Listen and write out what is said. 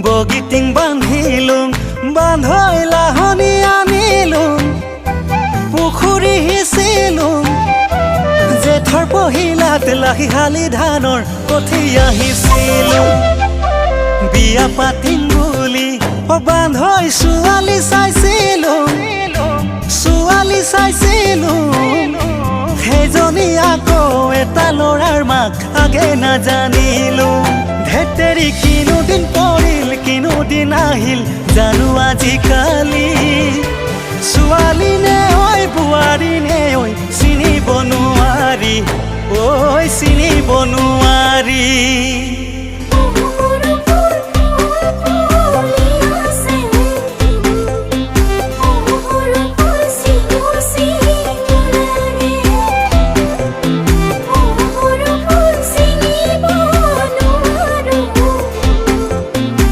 বগীটিং বান্ধিলোঁ বান্ধৈ লাহনি আনিলোঁ পুখুৰী সিঁচিলোঁ জেঠৰ পহিলাত লাহি শালি ধানৰ কঠীয়া সিঁচিলোঁ বিয়া পাতিম বুলি বান্ধৈ ছোৱালী চাইছিলোঁ সেইজনী আকৌ এটা ল'ৰাৰ মাক আগে নাজানিলোঁ ধেতেৰি কিনো দিন পৰি